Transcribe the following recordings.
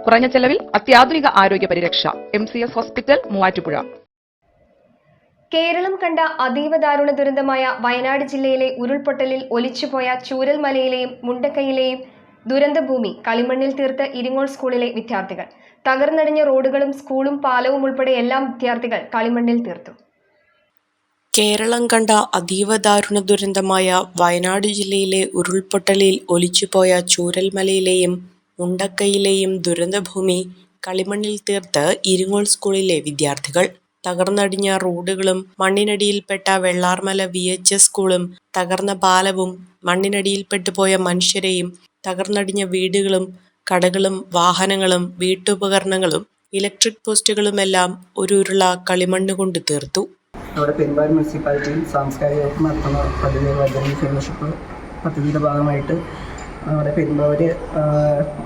കുറഞ്ഞ ചെലവിൽ അത്യാധുനിക ആരോഗ്യ പരിരക്ഷ. MCS hospital, Muvattupuzha. കേരളം കണ്ട അതീവ ദാരുണ ദുരന്തമായ വയനാട് ജില്ലയിലെ ഉരുൾപൊട്ടലിൽ ഒലിച്ചുപോയ ചൂരൽമലയിലെയും മുണ്ടക്കയിലെയും ദുരന്തഭൂമി കളിമണ്ണിൽ തീർത്ത് ഇരിങ്ങോൾ സ്കൂളിലെ വിദ്യാർത്ഥികൾ. തകർന്നടിഞ്ഞ റോഡുകളും സ്കൂളും പാലവും ഉൾപ്പെടെ എല്ലാം വിദ്യാർത്ഥികൾ കളിമണ്ണിൽ തീർത്തു. കേരളം കണ്ട അതീവ ദാരുണ ദുരന്തമായ വയനാട് ജില്ലയിലെ ഉരുൾപൊട്ടലിൽ ഒലിച്ചുപോയ ചൂരൽമലയിലെയും മുണ്ടക്കയിലെയും ദുരന്തഭൂമി കളിമണ്ണിൽ തീർത്ത് ഇരിങ്ങോൾ സ്കൂളിലെ വിദ്യാർത്ഥികൾ. തകർന്നടിഞ്ഞ റോഡുകളും മണ്ണിനടിയിൽപ്പെട്ട വെള്ളാർമല VHS സ്കൂളും തകർന്ന പാലവും മണ്ണിനടിയിൽപ്പെട്ടുപോയ മനുഷ്യരെയും തകർന്നടിഞ്ഞ വീടുകളും കടകളും വാഹനങ്ങളും വീട്ടുപകരണങ്ങളും ഇലക്ട്രിക് പോസ്റ്റുകളുമെല്ലാം ഒരു ഉരുള കളിമണ്ണ് കൊണ്ട് തീർത്തു. നമ്മുടെ പെരുമ്പാവൂർ മുനിസിപ്പാലിറ്റിയിൽ സാംസ്കാരിക വകുപ്പ് നടത്തുന്ന പദ്ധതി ഫെലോഷിപ്പ് പദ്ധതിയുടെ ഭാഗമായിട്ട് നമ്മുടെ പെരുമ്പാവൂർ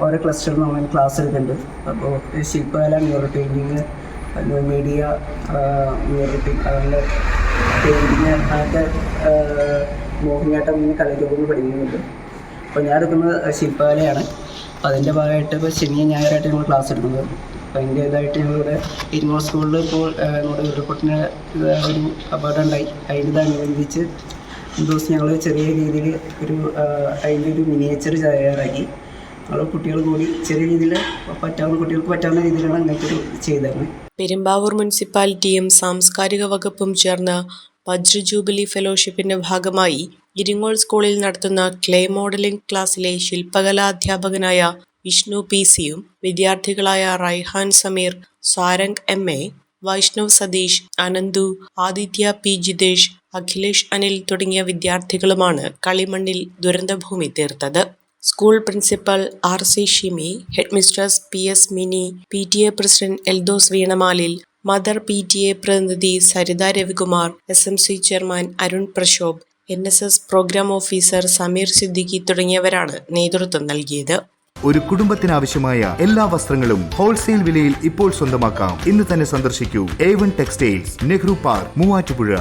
ഓരോ ക്ലസ്റ്ററിൽ നമ്മൾ ക്ലാസ് എടുക്കുന്നുണ്ട്. അപ്പോൾ ശില്പകല, മ്യൂറൽ പെയിൻറ്റിങ്, മീഡിയ, മ്യൂറൽ അതുപോലെ പെയിൻറ്റിങ്, അങ്ങനത്തെ മോഹിനിയാട്ടം ഇങ്ങനെ കലാരൂപങ്ങൾ പഠിക്കുന്നുണ്ട്. അപ്പോൾ ഞാൻ എടുക്കുന്നത് ശില്പകലയാണ്. അപ്പോൾ അതിൻ്റെ ഭാഗമായിട്ട് ഇപ്പോൾ ശനി ഞായറായിട്ട് ഞങ്ങൾ ക്ലാസ് എടുക്കുന്നത്. അപ്പോൾ അതിൻ്റേതായിട്ട് ഞങ്ങളിവിടെ ഇരിങ്ങോൾ സ്കൂളിൽ ഇപ്പോൾ നമ്മുടെ ഉരുൾപൊട്ടിന് ഒരു അപകടം ഉണ്ടായി. അതിനോടനുബന്ധിച്ച് ദിവസം ഞങ്ങൾ ചെറിയ രീതിയിൽ അതിൻ്റെ ഒരു മിനിയേച്ചർ തയ്യാറാക്കി ഞങ്ങൾ കുട്ടികൾ കൂടി ചെറിയ രീതിയിൽ കുട്ടികൾക്ക് പറ്റാവുന്ന രീതിയിലാണ് അങ്ങനത്തെ ഒരു ചെയ്തത്. പെരുമ്പാവൂർ മുനിസിപ്പാലിറ്റിയും സാംസ്കാരിക വകുപ്പും ചേർന്ന് വജ്ര ജൂബിലി ഫെലോഷിപ്പിന്റെ ഭാഗമായി ഇരിങ്ങോൾ സ്കൂളിൽ നടത്തുന്ന ക്ലേ മോഡലിംഗ് ക്ലാസ്സിലെ ശില്പകലാധ്യാപകനായ വിഷ്ണു PC-യും വിദ്യാർത്ഥികളായ റൈഹാൻ സമീർ, സാരംഗ് MA, വൈഷ്ണവ് സതീഷ്, അനന്തു, ആദിത്യ P ജിതേഷ്, അഖിലേഷ് അനിൽ തുടങ്ങിയ വിദ്യാർത്ഥികളുമാണ് കളിമണ്ണിൽ ദുരന്തഭൂമി തീർത്തത്. School principal RC Shimi, headmistress PS Mini, PTA president Eldhose Veenamalil, mother PTA പ്രതിനിധി Saritha Ravikumar, SMC chairman Arun Prashobh, NSS programme officer Sameer Siddiqui തുടങ്ങിയവരാണ് നേതൃത്വം നൽകിയത്. ഒരു കുടുംബത്തിനാവശ്യമായ എല്ലാ വസ്ത്രങ്ങളും ഹോൾസെയിൽ വിലയിൽ ഇപ്പോൾ സ്വന്തമാക്കാം. ഇന്ന് തന്നെ സന്ദർശിക്കൂ A1 textiles, Nehru park, Muvattupuzha.